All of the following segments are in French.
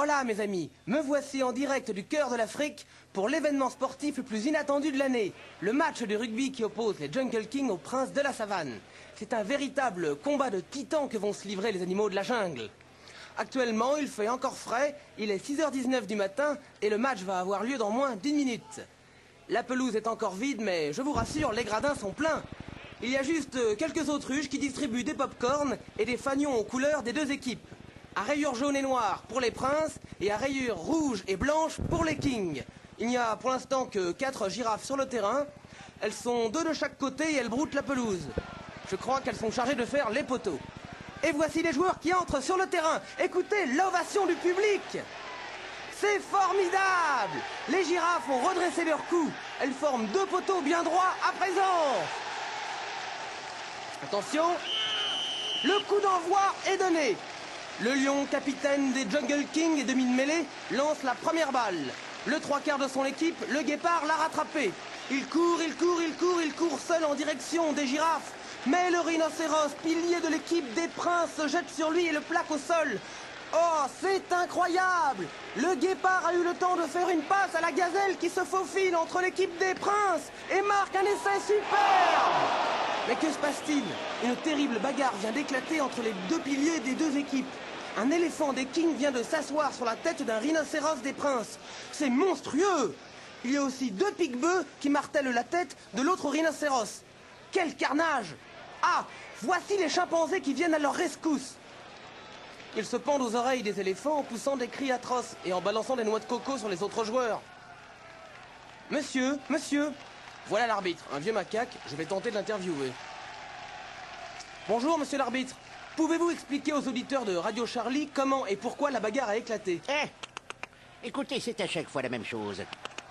Voilà, mes amis, me voici en direct du cœur de l'Afrique pour l'événement sportif le plus inattendu de l'année, le match de rugby qui oppose les Jungle Kings aux princes de la savane. C'est un véritable combat de titans que vont se livrer les animaux de la jungle. Actuellement, il fait encore frais, il est 6h19 du matin et le match va avoir lieu dans moins d'1 minute. La pelouse est encore vide, mais je vous rassure, les gradins sont pleins. Il y a juste quelques autruches qui distribuent des pop-corn et des fanions aux couleurs des deux équipes. À rayures jaunes et noires pour les princes et à rayures rouges et blanches pour les kings. Il n'y a pour l'instant que 4 girafes sur le terrain. Elles sont 2 de chaque côté et elles broutent la pelouse. Je crois qu'elles sont chargées de faire les poteaux. Et voici les joueurs qui entrent sur le terrain. Écoutez l'ovation du public. C'est formidable! Les girafes ont redressé leur cou. Elles forment 2 poteaux bien droits à présent. Attention, le coup d'envoi est donné. Le lion, capitaine des Jungle Kings et demi de mêlée, lance la première balle. Le 3/4 de son équipe, le guépard l'a rattrapé. Il court seul en direction des girafes. Mais le rhinocéros, pilier de l'équipe des princes, se jette sur lui et le plaque au sol. Oh, c'est incroyable! Le guépard a eu le temps de faire une passe à la gazelle qui se faufile entre l'équipe des princes et marque un essai superbe! Mais que se passe-t-il? Une terrible bagarre vient d'éclater entre les 2 piliers des 2 équipes. Un éléphant des Kings vient de s'asseoir sur la tête d'un rhinocéros des princes. C'est monstrueux! Il y a aussi 2 pique-bœufs qui martèlent la tête de l'autre rhinocéros. Quel carnage! Ah, voici les chimpanzés qui viennent à leur rescousse. Ils se pendent aux oreilles des éléphants en poussant des cris atroces et en balançant des noix de coco sur les autres joueurs. Monsieur, voilà l'arbitre, un vieux macaque, je vais tenter de l'interviewer. Bonjour, monsieur l'arbitre. Pouvez-vous expliquer aux auditeurs de Radio Charlie comment et pourquoi la bagarre a éclaté? Écoutez, c'est à chaque fois la même chose.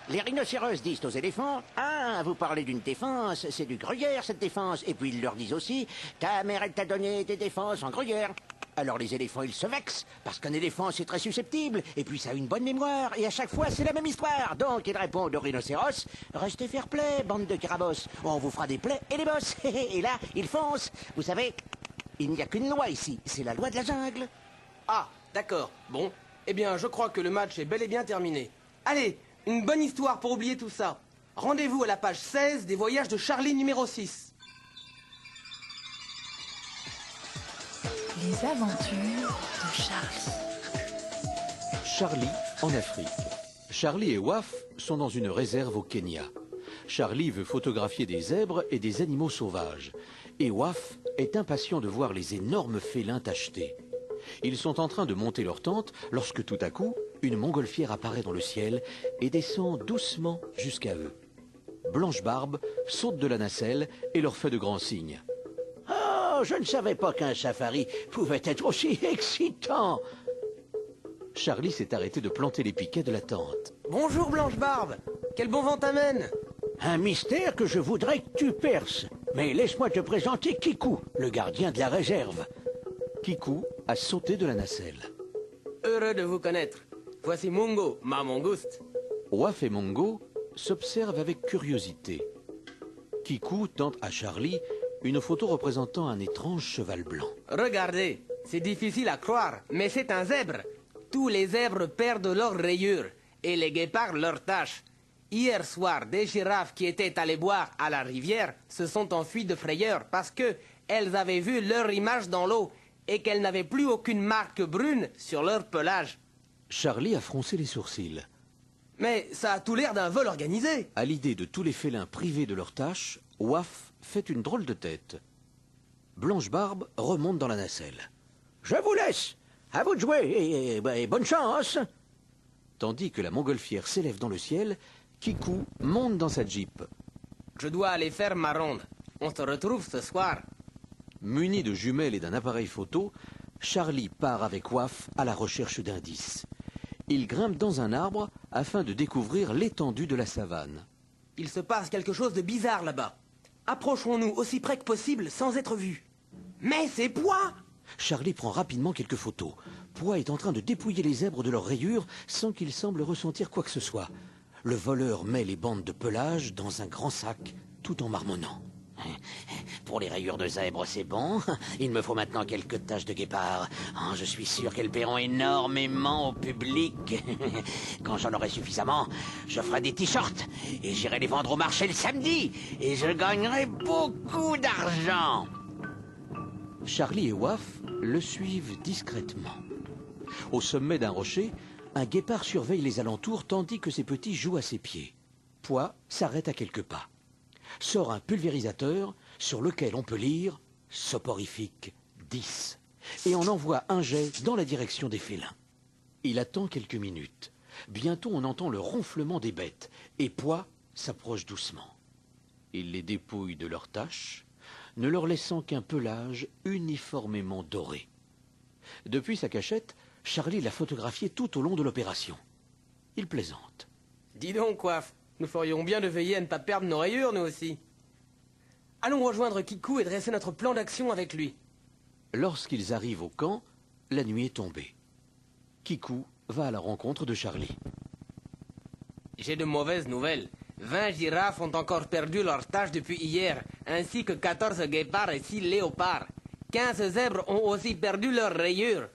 Les rhinocéros disent aux éléphants « Ah, vous parlez d'une défense, c'est du gruyère cette défense. » Et puis ils leur disent aussi « Ta mère, elle t'a donné des défenses en gruyère. » Alors les éléphants, ils se vexent, parce qu'un éléphant, c'est très susceptible, et puis ça a une bonne mémoire, et à chaque fois, c'est la même histoire. Donc ils répondent aux rhinocéros « Restez fair-play, bande de carabosses. On vous fera des plaies et des bosses. » Et là, ils foncent. Vous savez, il n'y a qu'une loi ici, c'est la loi de la jungle. Ah, d'accord. Bon, eh bien, je crois que le match est bel et bien terminé. Allez, une bonne histoire pour oublier tout ça. Rendez-vous à la page 16 des voyages de Charlie numéro 6. Les aventures de Charlie. Charlie en Afrique. Charlie et Waf sont dans une réserve au Kenya. Charlie veut photographier des zèbres et des animaux sauvages. Et Waf est impatient de voir les énormes félins tachetés. Ils sont en train de monter leur tente lorsque tout à coup, une montgolfière apparaît dans le ciel et descend doucement jusqu'à eux. Blanche-Barbe saute de la nacelle et leur fait de grands signes. Oh, je ne savais pas qu'un safari pouvait être aussi excitant. Charlie s'est arrêté de planter les piquets de la tente. Bonjour Blanche-Barbe. Quel bon vent t'amène? Un mystère que je voudrais que tu perces. Mais laisse-moi te présenter Kikou, le gardien de la réserve. Kikou a sauté de la nacelle. Heureux de vous connaître. Voici Mungo, ma mangouste. Waf et Mongo s'observent avec curiosité. Kikou tente à Charlie une photo représentant un étrange cheval blanc. Regardez, c'est difficile à croire, mais c'est un zèbre. Tous les zèbres perdent leurs rayures et les guépards leurs taches. Hier soir, des girafes qui étaient allées boire à la rivière se sont enfuies de frayeur parce que elles avaient vu leur image dans l'eau et qu'elles n'avaient plus aucune marque brune sur leur pelage. Charlie a froncé les sourcils. Mais ça a tout l'air d'un vol organisé. À l'idée de tous les félins privés de leurs tâches, Waf fait une drôle de tête. Blanche-Barbe remonte dans la nacelle. Je vous laisse. À vous de jouer et bonne chance. Tandis que la montgolfière s'élève dans le ciel, Kikou monte dans sa jeep. Je dois aller faire ma ronde. On se retrouve ce soir. Muni de jumelles et d'un appareil photo, Charlie part avec Waf à la recherche d'indices. Il grimpe dans un arbre afin de découvrir l'étendue de la savane. Il se passe quelque chose de bizarre là-bas. Approchons-nous aussi près que possible sans être vus. Mais c'est Pois! Charlie prend rapidement quelques photos. Pois est en train de dépouiller les zèbres de leurs rayures sans qu'il semble ressentir quoi que ce soit. Le voleur met les bandes de pelage dans un grand sac tout en marmonnant. Pour les rayures de zèbre, c'est bon. Il me faut maintenant quelques taches de guépard. Oh, je suis sûr qu'elles paieront énormément au public. Quand j'en aurai suffisamment, je ferai des t-shirts et j'irai les vendre au marché le samedi. Et je gagnerai beaucoup d'argent. Charlie et Waf le suivent discrètement. Au sommet d'un rocher, un guépard surveille les alentours tandis que ses petits jouent à ses pieds. Pois s'arrête à quelques pas. Sort un pulvérisateur sur lequel on peut lire « Soporifique 10 » et on envoie un jet dans la direction des félins. Il attend quelques minutes. Bientôt on entend le ronflement des bêtes et Pois s'approche doucement. Il les dépouille de leurs taches, ne leur laissant qu'un pelage uniformément doré. Depuis sa cachette, Charlie l'a photographié tout au long de l'opération. Il plaisante. Dis donc, Waf, nous ferions bien de veiller à ne pas perdre nos rayures, nous aussi. Allons rejoindre Kikou et dresser notre plan d'action avec lui. Lorsqu'ils arrivent au camp, la nuit est tombée. Kikou va à la rencontre de Charlie. J'ai de mauvaises nouvelles. 20 girafes ont encore perdu leurs taches depuis hier, ainsi que 14 guépards et 6 léopards. 15 zèbres ont aussi perdu leurs rayures.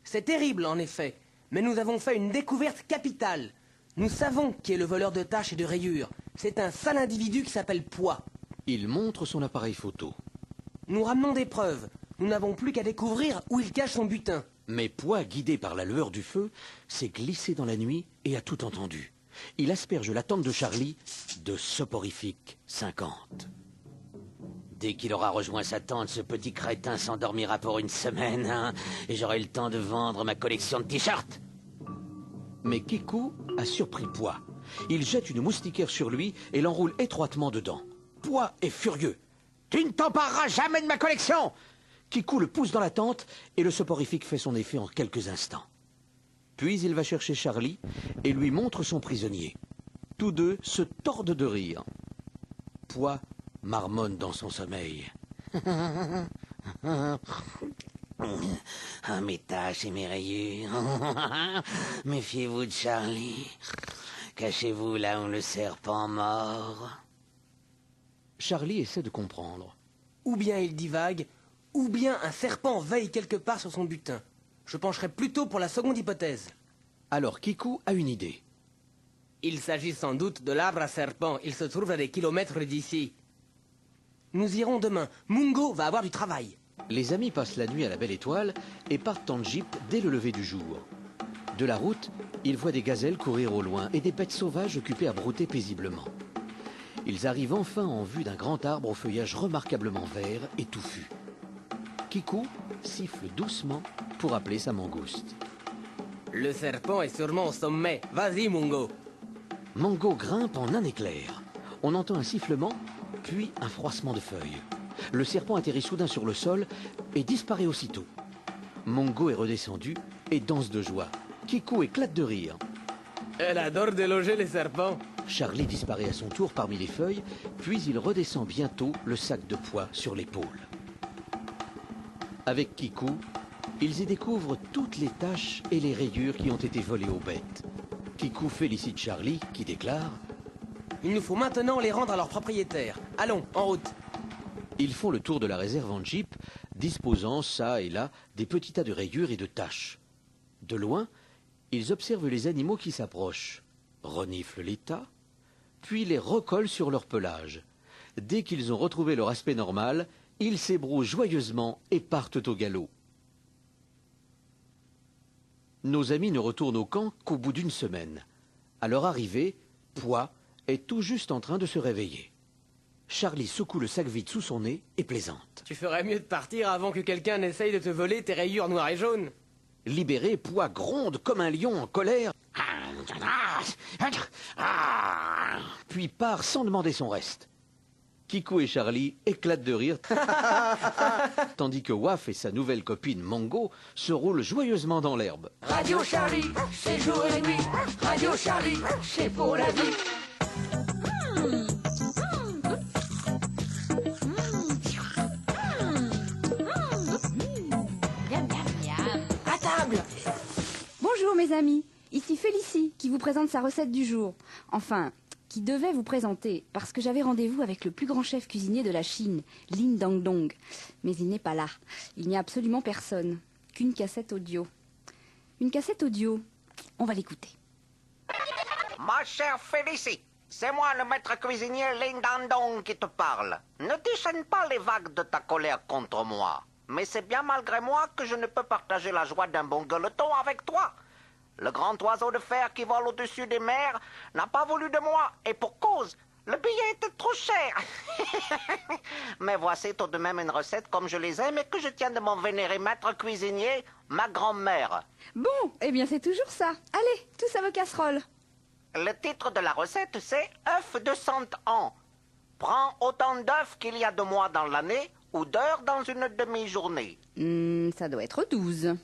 C'est terrible, en effet, mais nous avons fait une découverte capitale. Nous savons qui est le voleur de taches et de rayures. C'est un sale individu qui s'appelle Pois. Il montre son appareil photo. Nous ramenons des preuves. Nous n'avons plus qu'à découvrir où il cache son butin. Mais Pois, guidé par la lueur du feu, s'est glissé dans la nuit et a tout entendu. Il asperge la tente de Charlie de soporifique 50. Dès qu'il aura rejoint sa tente, ce petit crétin s'endormira pour une semaine, hein, et j'aurai le temps de vendre ma collection de t-shirts. Mais Kikou a surpris Pois. Il jette une moustiquaire sur lui et l'enroule étroitement dedans. Pois est furieux. « Tu ne t'empareras jamais de ma collection !» Kikou le pousse dans la tente et le soporifique fait son effet en quelques instants. Puis il va chercher Charlie et lui montre son prisonnier. Tous deux se tordent de rire. Pois marmonne dans son sommeil. Ah, mes taches et mes rayures. Méfiez-vous de Charlie. Cachez-vous là où le serpent mord. Charlie essaie de comprendre. Ou bien il divague, ou bien un serpent veille quelque part sur son butin. Je pencherai plutôt pour la seconde hypothèse. Alors Kikou a une idée. Il s'agit sans doute de l'arbre à serpent. Il se trouve à des kilomètres d'ici. Nous irons demain. Mungo va avoir du travail. Les amis passent la nuit à la Belle Étoile et partent en jeep dès le lever du jour. De la route, ils voient des gazelles courir au loin et des bêtes sauvages occupées à brouter paisiblement. Ils arrivent enfin en vue d'un grand arbre au feuillage remarquablement vert et touffu. Kikou siffle doucement pour appeler sa mangouste. Le serpent est sûrement au sommet. Vas-y, Mungo. Mango grimpe en un éclair. On entend un sifflement, puis un froissement de feuilles. Le serpent atterrit soudain sur le sol et disparaît aussitôt. Mongo est redescendu et danse de joie. Kikou éclate de rire. Elle adore déloger les serpents. Charlie disparaît à son tour parmi les feuilles, puis il redescend bientôt le sac de pois sur l'épaule. Avec Kikou, ils y découvrent toutes les taches et les rayures qui ont été volées aux bêtes. Kikou félicite Charlie, qui déclare « Il nous faut maintenant les rendre à leur propriétaire. Allons, en route !» Ils font le tour de la réserve en jeep, disposant çà et là des petits tas de rayures et de taches. De loin, ils observent les animaux qui s'approchent, reniflent les tas, puis les recollent sur leur pelage. Dès qu'ils ont retrouvé leur aspect normal, ils s'ébrouent joyeusement et partent au galop. Nos amis ne retournent au camp qu'au bout d'une semaine. À leur arrivée, Pois est tout juste en train de se réveiller. Charlie secoue le sac vide sous son nez et plaisante. Tu ferais mieux de partir avant que quelqu'un n'essaye de te voler tes rayures noires et jaunes. Libéré, Pois gronde comme un lion en colère, puis part sans demander son reste. Kikou et Charlie éclatent de rire, tandis que Waf et sa nouvelle copine Mango se roulent joyeusement dans l'herbe. Radio Charlie, c'est jour et nuit. Radio Charlie, c'est pour la vie. À table. Bonjour mes amis, ici Félicie qui vous présente sa recette du jour. Enfin, qui devait vous présenter, parce que j'avais rendez-vous avec le plus grand chef cuisinier de la Chine, Lin Dangdong. Mais il n'est pas là. Il n'y a absolument personne. Qu'une cassette audio. Une cassette audio. On va l'écouter. Ma chère Félicie, c'est moi le maître cuisinier Lin Dangdong qui te parle. Ne déchaîne pas les vagues de ta colère contre moi. Mais c'est bien malgré moi que je ne peux partager la joie d'un bon gueuleton avec toi. Le grand oiseau de fer qui vole au-dessus des mers n'a pas voulu de moi, et pour cause, le billet était trop cher. Mais voici tout de même une recette comme je les aime et que je tiens de mon vénéré maître cuisinier, ma grand-mère. Bon, eh bien c'est toujours ça. Allez, tous à vos casseroles. Le titre de la recette, c'est « œufs de 100 ans ». Prends autant d'œufs qu'il y a de mois dans l'année ou d'heures dans une demi-journée. Ça doit être 12.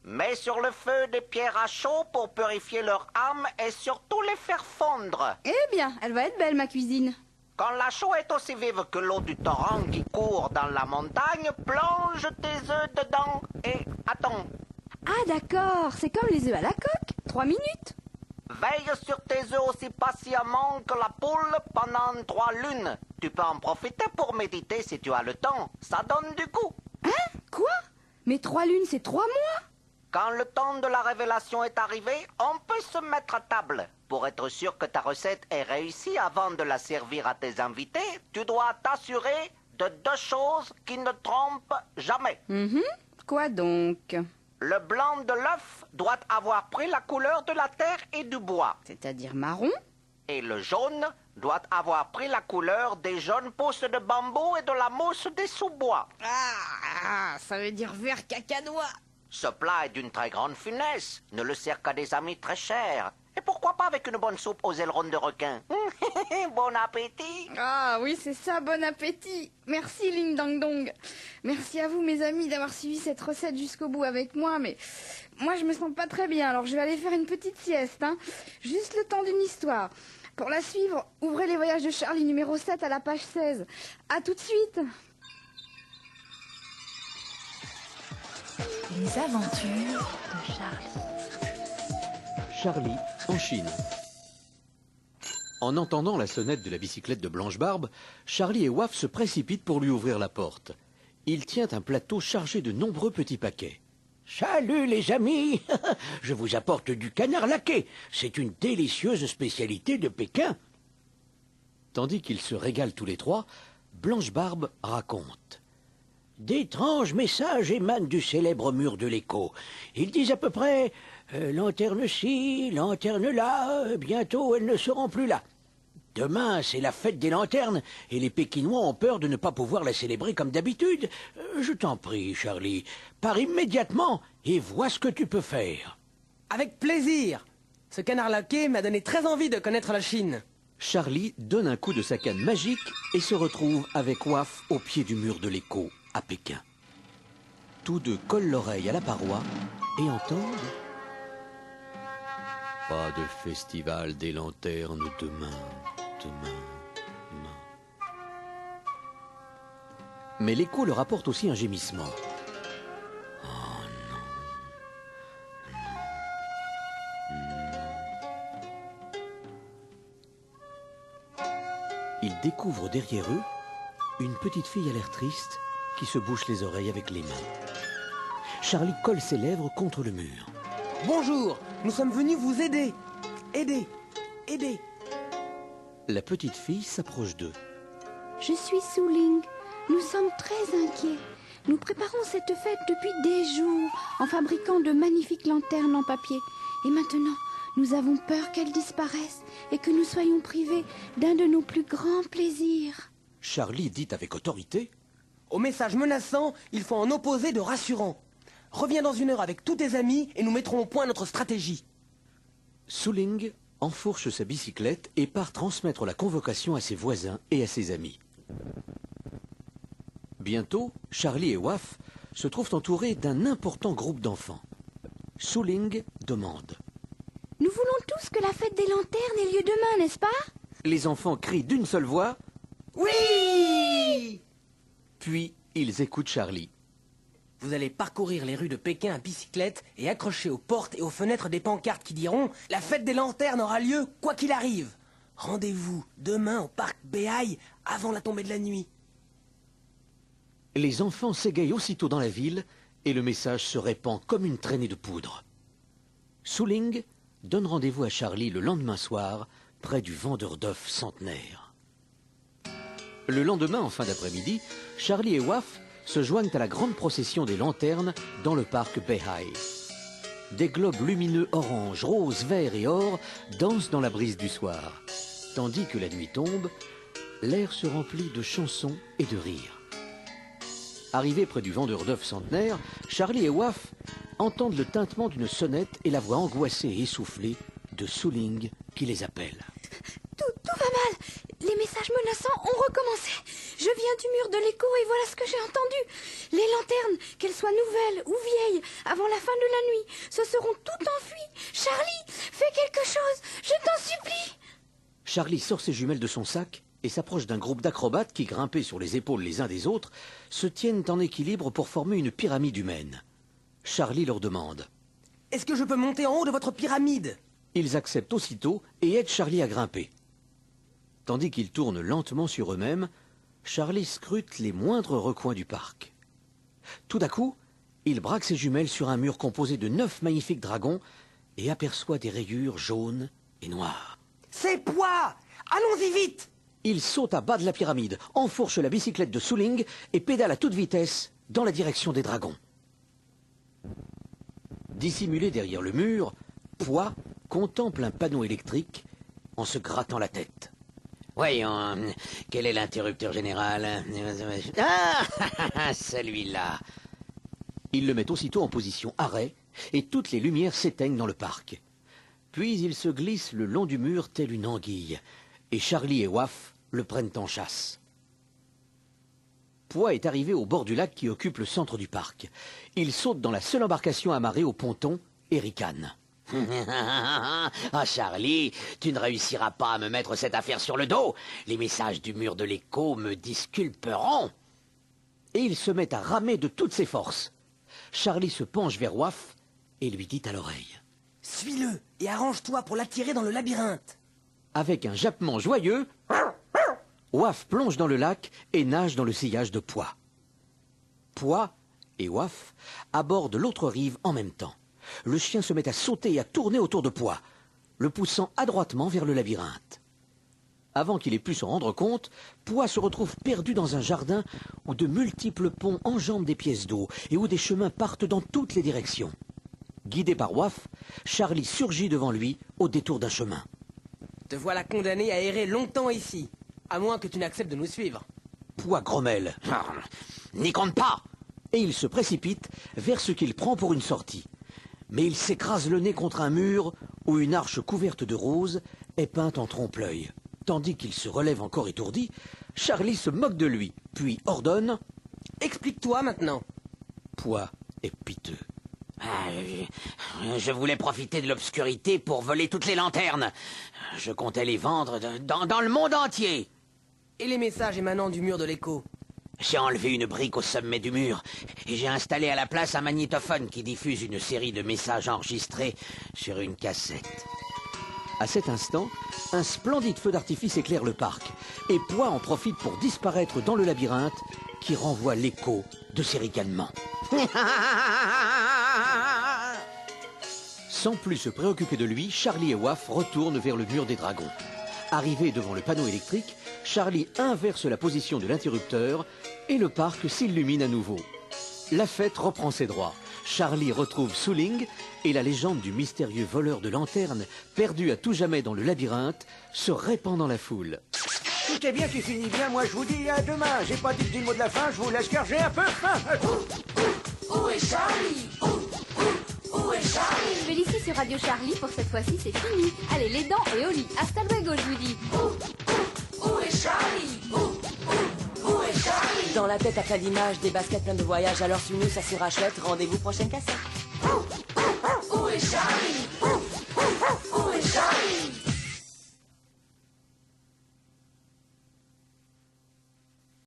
Mets sur le feu des pierres à chaud pour purifier leur âme et surtout les faire fondre. Eh bien, elle va être belle, ma cuisine. Quand la chaux est aussi vive que l'eau du torrent qui court dans la montagne, plonge tes œufs dedans et attends. Ah d'accord, c'est comme les œufs à la coque. 3 minutes. Veille sur tes œufs aussi patiemment que la poule pendant 3 lunes. Tu peux en profiter pour méditer si tu as le temps. Ça donne du goût. Hein? Quoi? Mais 3 lunes, c'est 3 mois? Quand le temps de la révélation est arrivé, on peut se mettre à table. Pour être sûr que ta recette est réussie avant de la servir à tes invités, tu dois t'assurer de 2 choses qui ne trompent jamais. Quoi donc? Le blanc de l'œuf doit avoir pris la couleur de la terre et du bois. C'est-à-dire marron? Et le jaune doit avoir pris la couleur des jeunes pousses de bambou et de la mousse des sous-bois. Ah, ça veut dire vert cacanois. Ce plat est d'une très grande finesse, ne le sert qu'à des amis très chers. Et pourquoi pas avec une bonne soupe aux ailerons de requin? Bon appétit! Ah oui, c'est ça, bon appétit. Merci Ling Dang Dong. Merci à vous mes amis d'avoir suivi cette recette jusqu'au bout avec moi, mais moi je me sens pas très bien, alors je vais aller faire une petite sieste, hein. Juste le temps d'une histoire. Pour la suivre, ouvrez les voyages de Charlie numéro 7 à la page 16. À tout de suite. Les aventures de Charlie. Charlie en Chine. En entendant la sonnette de la bicyclette de Blanche-Barbe, Charlie et Waf se précipitent pour lui ouvrir la porte. Il tient un plateau chargé de nombreux petits paquets. « Salut les amis! Je vous apporte du canard laqué. C'est une délicieuse spécialité de Pékin. » Tandis qu'ils se régalent tous les trois, Blanche-Barbe raconte. D'étranges messages émanent du célèbre mur de l'écho. Ils disent à peu près lanterne ci, lanterne là, bientôt elles ne seront plus là. Demain, c'est la fête des lanternes, et les Pékinois ont peur de ne pas pouvoir la célébrer comme d'habitude. Je t'en prie, Charlie, pars immédiatement et vois ce que tu peux faire. Avec plaisir. Ce canard laqué m'a donné très envie de connaître la Chine. Charlie donne un coup de sa canne magique et se retrouve avec Waf au pied du mur de l'écho, à Pékin. Tous deux collent l'oreille à la paroi et entendent « Pas de festival des lanternes demain. » Mais l'écho leur apporte aussi un gémissement. Oh non. Ils découvrent derrière eux une petite fille à l'air triste qui se bouche les oreilles avec les mains. Charlie colle ses lèvres contre le mur. Bonjour, nous sommes venus vous aider. Aider. La petite fille s'approche d'eux. Je suis Su Ling. Nous sommes très inquiets. Nous préparons cette fête depuis des jours en fabriquant de magnifiques lanternes en papier. Et maintenant, nous avons peur qu'elles disparaissent et que nous soyons privés d'un de nos plus grands plaisirs. Charlie dit avec autorité. Au message menaçant, il faut en opposer de rassurants. Reviens dans 1 heure avec tous tes amis et nous mettrons au point notre stratégie. Su Ling enfourche sa bicyclette et part transmettre la convocation à ses voisins et à ses amis. Bientôt, Charlie et Waf se trouvent entourés d'un important groupe d'enfants. Su Ling demande. Nous voulons tous que la fête des lanternes ait lieu demain, n'est-ce pas? Les enfants crient d'une seule voix. Oui! Puis ils écoutent Charlie. Vous allez parcourir les rues de Pékin à bicyclette et accrocher aux portes et aux fenêtres des pancartes qui diront « La fête des lanternes aura lieu quoi qu'il arrive ». Rendez-vous demain au parc Béhaï avant la tombée de la nuit. Les enfants s'égayent aussitôt dans la ville et le message se répand comme une traînée de poudre. Suling donne rendez-vous à Charlie le lendemain soir près du vendeur d'œufs centenaire. Le lendemain, en fin d'après-midi, Charlie et Waf se joignent à la grande procession des lanternes dans le parc Béhaï. Des globes lumineux orange, rose, vert et or dansent dans la brise du soir. Tandis que la nuit tombe, l'air se remplit de chansons et de rires. Arrivés près du vendeur d'œufs centenaire, Charlie et Waf entendent le tintement d'une sonnette et la voix angoissée et essoufflée de Suling qui les appelle. Tout va mal. Les messages menaçants ont recommencé. Je viens du mur de l'écho et voilà ce que j'ai entendu. Les lanternes, qu'elles soient nouvelles ou vieilles, avant la fin de la nuit, se seront toutes enfuies. Charlie, fais quelque chose, je t'en supplie. Charlie sort ses jumelles de son sac et s'approche d'un groupe d'acrobates qui, grimpés sur les épaules les uns des autres, se tiennent en équilibre pour former une pyramide humaine. Charlie leur demande. Est-ce que je peux monter en haut de votre pyramide? Ils acceptent aussitôt et aident Charlie à grimper. Tandis qu'ils tournent lentement sur eux-mêmes, Charlie scrute les moindres recoins du parc. Tout à coup, il braque ses jumelles sur un mur composé de 9 magnifiques dragons et aperçoit des rayures jaunes et noires. C'est Pois! Allons-y vite! Il saute à bas de la pyramide, enfourche la bicyclette de Suling et pédale à toute vitesse dans la direction des dragons. Dissimulé derrière le mur, Pois contemple un panneau électrique en se grattant la tête. Voyons, quel est l'interrupteur général? Ah, celui-là. Il le met aussitôt en position arrêt et toutes les lumières s'éteignent dans le parc. Puis il se glisse le long du mur tel une anguille et Charlie et Waf le prennent en chasse. Pois est arrivé au bord du lac qui occupe le centre du parc. Il saute dans la seule embarcation amarrée au ponton et ricane. Ah, Charlie, tu ne réussiras pas à me mettre cette affaire sur le dos. Les messages du mur de l'écho me disculperont. Et il se met à ramer de toutes ses forces. Charlie se penche vers Waf et lui dit à l'oreille. Suis-le et arrange-toi pour l'attirer dans le labyrinthe. Avec un jappement joyeux, Waf plonge dans le lac et nage dans le sillage de Pois. Pois et Waf abordent l'autre rive en même temps. Le chien se met à sauter et à tourner autour de Pois, le poussant adroitement vers le labyrinthe. Avant qu'il ait pu s'en rendre compte, Pois se retrouve perdu dans un jardin où de multiples ponts enjambent des pièces d'eau et où des chemins partent dans toutes les directions. Guidé par Waf, Charlie surgit devant lui au détour d'un chemin. Te voilà condamné à errer longtemps ici, à moins que tu n'acceptes de nous suivre. Pois grommelle. N'y compte pas. Et il se précipite vers ce qu'il prend pour une sortie. Mais il s'écrase le nez contre un mur où une arche couverte de roses est peinte en trompe-l'œil. Tandis qu'il se relève encore étourdi, Charlie se moque de lui, puis ordonne « Explique-toi maintenant !» Pois est piteux. Je voulais profiter de l'obscurité pour voler toutes les lanternes. Je comptais les vendre dans le monde entier. Et les messages émanant du mur de l'écho? J'ai enlevé une brique au sommet du mur et j'ai installé à la place un magnétophone qui diffuse une série de messages enregistrés sur une cassette. À cet instant, un splendide feu d'artifice éclaire le parc et Pois en profite pour disparaître dans le labyrinthe qui renvoie l'écho de ses ricanements. Sans plus se préoccuper de lui, Charlie et Waf retournent vers le mur des dragons. Arrivé devant le panneau électrique, Charlie inverse la position de l'interrupteur et le parc s'illumine à nouveau. La fête reprend ses droits. Charlie retrouve Suling et la légende du mystérieux voleur de lanternes, perdu à tout jamais dans le labyrinthe, se répand dans la foule. Tout est bien qui finit bien, moi je vous dis à demain. J'ai pas dit le mot de la fin, je vous laisse car j'ai un peu faim. Où est Charlie? Où est Charlie? Je vais ici sur Radio Charlie, pour cette fois-ci c'est fini. Allez, les dents et au lit. Hasta luego, je vous dis. Où est Charlie? Où est Charlie? Dans la tête à plein d'images, des baskets pleines de voyages, alors suis-nous, ça sera chouette, rendez-vous prochaine cassette. Où est Charlie?